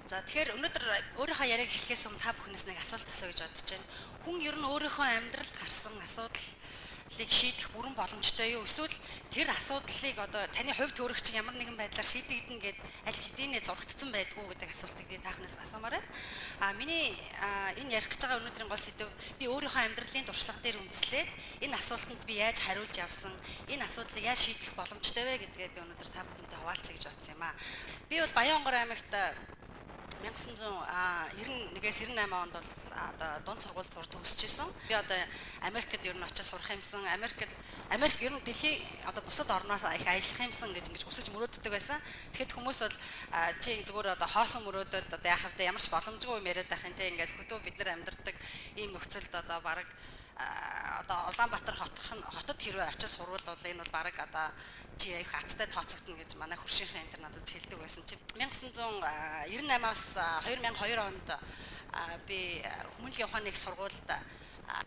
За тэгэхээр өнөөдөр өөрийнхөө яриаг эхлэхээс өмнө та бүхнээс нэг асуулт асуу гэж бодож байна. Хүн ер нь өөрийнхөө амьдралд гарсан асуудлыг шийдэх бүрэн боломжтой юу? Эсвэл тэр асуудлыг одоо таны хувь төрөгч ямар нэгэн байдлаар шийдэгдэнэ гэд аль хэдийнэ зурагдсан байдгүй гэдэг асуултыг би таахнаас асуумаар байна. Миний энэ ярих гэж байгаа өнөөдрийн гол сэдэв би өөрийнхөө амьдралын туршлага дээр үндэслээд энэ асуултанд би яаж хариулж явсан, энэ асуудлыг яаж шийдэх боломжтой вэ гэдгээ би өнөөдөр та бүхэнтэй хуваалцъя гэж бодсон юм аа. Би бол Баянгор аймагт 1991-ээс 98 онд бол одоо дунд сургууль сурд төгсөжсэн. Би одоо Америкт ер нь очиж сурах юмсан. Америк ер нь дэлхийн одоо бусад орноос их аялах юмсан гэж хүсэж мөрөөддөг байсан. Тэгэхэд хүмүүс бол чи зүгээр одоо хоосон мөрөөдөд одоо яхав та ямар ч боломжгүй юм яриад байх юм те ингээд хөдөө бид нар амьдардаг ийм нөхцөлд одоо баг одоо Улаанбаатар хотод хэрвээ очиж сурвал бол энэ бол баг одоо чи их хацтай тооцогдно гэж манай хуршийнхын энэ надад хэлдэг байсан чи 1998-аас 2002 онд би хүмүүнлэгийн ухааны их сургуульд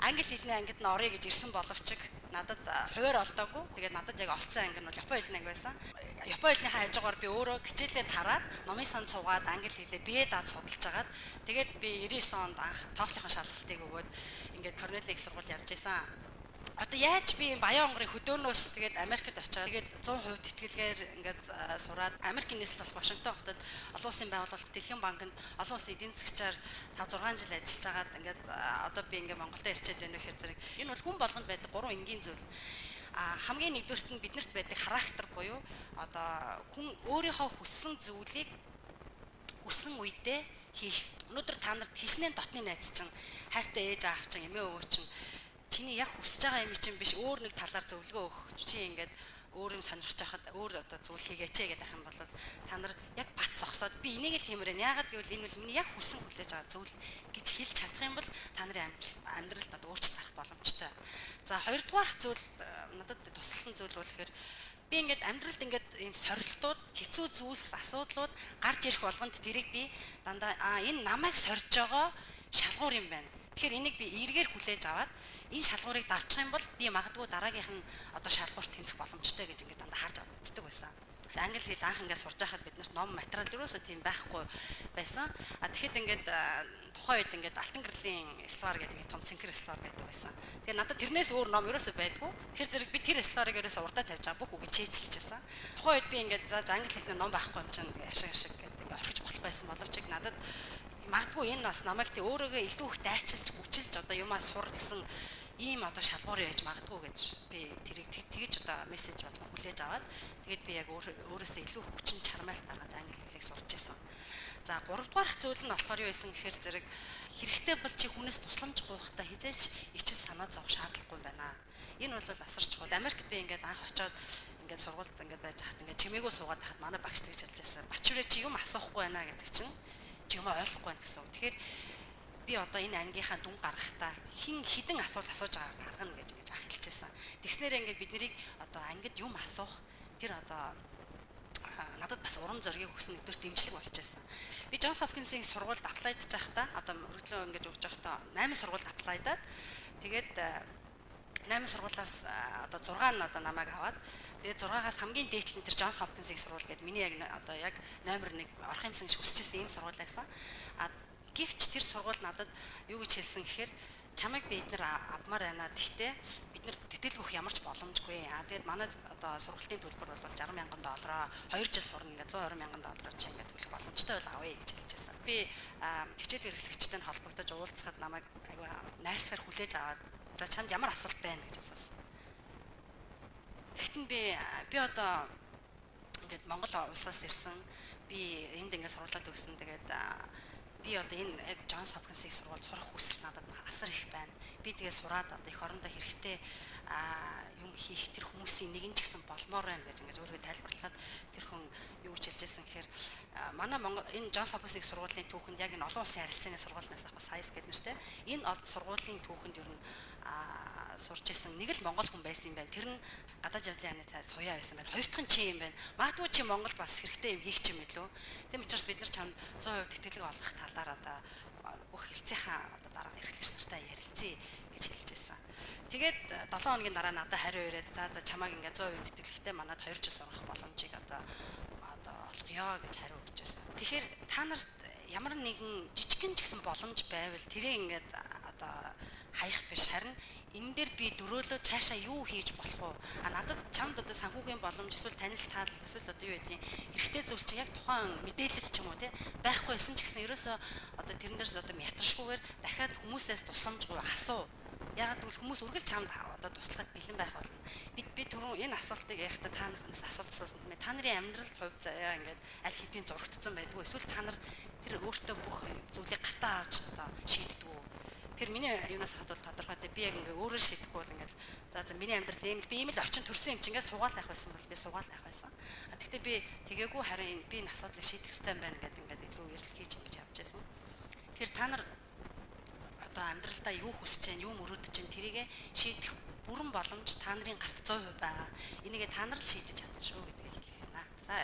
англи хэлний ангид нь орё гэж ирсэн боловч надад хуваар олдоогүй. Тэгээд надад яг олцсон анги нь бол Японы хэлний анги байсан. Японы хэлнийхээ хажуугаар би өөрөө хичээлээ тараад номын санд суугаад англи хэлээ бие даад судалж агаад тэгээд би 99 онд анх TOEFL-ийн шалгалтыг өгөөд ингээд Корнелийн их сургууль явж исэн. Одоо яаж би Баянгорын хөдөөнөөс тэгээд Америкт очиад тэгээд 100% тэтгэлгээр ингээд сураад Америкийн нийслэл болох Вашингтон хотод олон улсын байгууллага Дэлхийн банкнд олон улсын эдийн засгчаар 5-6 жил ажиллаж байгаад ингээд одоо би ингээд Монголд ирчээд байна гэхээр зэрэг энэ бол хүн болгонд байдаг 3 энгийн зүйл. Хамгийн нэгдүгürt нь биднэрт байдаг характер буюу одоо хүн өөрийнхөө хүссэн зүйлийг хүссэн үедээ хийх. Өнөөдөр та нарт хичнээн дотны найз чинь хайртай ээж аав чинь эмээ өвөө чинь чиний яг хүсэж байгаа юм чинь биш өөр нэг талаар зөвлөгөө өгөх. Чи ингээд өөр юм сонирхож байхад өөр одоо зүйл хийгээч гэдэг ах юм бол та нар яг бат зогсоод би энийг л хиймээр байна. Яагаад гэвэл энэ бол миний яг хүссэн хүлээж байгаа зүйл гэж хэлж чадах юм бол та нарын амьдралд одоо өөрчлөлт авах боломжтой. За хоёрдугаар зүйл надад тусалсан зүйл бол тэгэхээр би ингээд амьдралд ингээд ийм сорилтууд, хэцүү зүйлс, асуудлууд гарч ирэх болгонд тэрийг би дандаа энэ намайг сорж байгаа шалгуур юм байна. Тэгэхээр энийг би эргээр хүлээж аваад энэ шалгуурыг давчих юм бол би магадгүй дараагийнх нь одоо шалгуурт тэнцэх боломжтой гэж ингээд дандаа харж үздэг байсан. Англи хэл анх ингээд сурж байхад биднээс ном материал юусоо тийм байхгүй байсан. Тэгэхэд ингээд тухайн үед ингээд Алтан гэрлийн Слар гэдэг том цэнхэр Слар гэдэг байсан. Тэгээ надад тэрнээс өөр ном юусоо байдгүй. Тэгэхээр зэрэг би тэр Сларыг ерөөсө урдаа тавьж байгаа бүх үгийг чийжилчихсэн. Тухайн үед би ингээд за англи хэлний ном байхгүй юм чинь ашиг гэдэг ингээд орхиж болох байсан боловч надад магадгүй энэ бас намайг тий өөрөөгөө илүү их дайчилж хүчилж одоо юмаа сур гэсэн ийм одоо шалгуур яаж магадгүй гэж би тэрийг тэгж одоо мессеж бодлоо хүлээж аваад тэгээд би яг өөрөөсөө илүү хүчин чармайлт гаргаад англи хэлийг сурч ирсэн. За 3 дугаар зүйл нь болохоор юу байсан гэхээр зэрэг хэрэгтэй бол чи хүнээс тусламж гуйхтаа хизээч ичил санаа зовох шаардлагагүй юм байна. Энэ бол асар чухал. Америкт би ингээд анх очиод ингээд сургуульд ингээд байж хахад ингээд чимээгөө суугаад хахад манай багш тэгж хэлж байсан. Бачурэ чи юм асуухгүй байна гэдэг чинь чи юм ойлгохгүй байна гэсэн үг. Тэгэхээр би одоо энэ ангийнхаа дүн гаргахтаа хідэн асуулт асууж байгаа гаргана гэж ах хэлчихсэн. Тэгснээр ингээд бид нарыг одоо ангид юм асуух тэр одоо надад бас урам зориг өгсөн нэгдүгээр дэмжлэг болж байсан. Би Джонс Хопкинсийн сургуульд аплайдж байхдаа одоо мөрөглөө ингэж өгж байхдаа 8 сургуульд аплайдаад тэгээд 8 сургуулиас одоо 6 нь одоо намайг аваад тэгээд 6-аас хамгийн дээдлэн тэр Джонс Хопкинсийн сургууль гэдэг миний яг одоо яг номер 1 орох юмсан гэж хүсчихсэн ийм сургууль байсан. Гэвч тэр сургууль надад юу гэж хэлсэн гэхээр чамайг бид нар авмаар байна. Гэхдээ бид нар тэтгэл өгөх ямар ч боломжгүй. Тэгээд манай одоо сургалтын төлбөр бол $60,000. 2 жил сурна ингээд $120,000 чи ингээд төлөх боломжтой бол авъя гэж хэлж байсан. Би хичээл эрхлэгчтэй холбогдож уулзахад намайг айгүй найрсгаар хүлээж аваад за чанд ямар асуулт байна гэж асуусан. Тэгтэн би одоо ингээд Монгол улсаас ирсэн. Би энд ингээд сургуулаад өгсөн. Тэгээд би одоо энэ яг Джонс Хопкинсийн сургуульд сурах хүсэл надад асар их байна. Би тэгээ сураад одоо эх орондоо хэрэгтэй юм хийх тэр хүмүүсийн нэгэн ч гэсэн болмоор байна гэж ингэж өөрийгөө тайлбарлахад тэр хүн юу гэж хэлжсэн гэхээр манай Монгол энэ Джонс Хопкинсийн сургуулийн түүхэнд яг энэ олон улсын харилцааны сургуулиас авах сайз гэдэг нэртэй энэ сургуулийн түүхэнд ер нь сурч исэн нэг л монгол хүн байсан юм байна. Тэр нь гадаад явдлын яны цай суяа байсан байна. Хоёр дахь нь чи юм байна. Магадгүй чи Монголд бас хэрэгтэй юм хийх юм билүү. Тийм учраас бид нар чанд 100% тэтгэлэг олгох талаар одоо бүх хэлцээхаа одоо дараа эрхлэгч нартай ярилцъя гэж хэлж байсан. Тэгээд 7 хоногийн дараа надад хариу ирээд за чамайг ингээд 100% тэтгэлэгтэй манад 2 жил сурах боломжийг одоо олгоё гэж хариу өгч байсан. Тэгэхээр та нарт ямар нэгэн жижигхэн ч гэсэн боломж байвал тэрийг ингээд одоо хаях биш, харин энэ дээр би дөрөөлөө цаашаа юу хийж болох вэ? Надад чамд одоо санхүүгийн боломж, эсвэл танил таал, эсвэл одоо юу гэдгийг хэрэгтэй зүйл чинь яг тухайн мэдээлэл ч юм уу тий байхгүйсэн ч гэсэн ерөөсөө одоо тэрэн дээрс одоо ятаршгүйгээр дахиад хүмүүсээс тусламжгүй асуу. Ягаад гэвэл хүмүүс үргэлж чамд одоо туслахад бэлэн байх болно. Би түрүүн энэ асуултыг яахта та нарынаас асуултсан юм. Та нарын амьдрал хувь заяа ингээд аль хэдийн зурагдсан байдгүй. Эсвэл та нар тэр өөртөө бүх зүйлийг гартаа авч одоо шийддэг. Тэр миний юунаас хадвал тодорхойтой би яг ингээ өөрөө шийдэхгүй бол ингээд за миний амьдрал ийм л орчин төрсэн юм чи ингээд сугаал авах байсан бол би сугаал авах байсан. Гэхдээ би тэгээгүй харин би энэ асуудлыг шийдэх ёстой юм байна гэдэг илүү ярил хийж ингэж явж байсан. Тэр та нар одоо амьдралдаа юу хүсэж чинь, юу мөрөөдөж чинь тэрийгэ шийдэх бүрэн боломж та нарын гарт 100% байгаа. Энийгээ та нар л шийдэж чадна шүү гэдгийг хэлэх юм аа. За.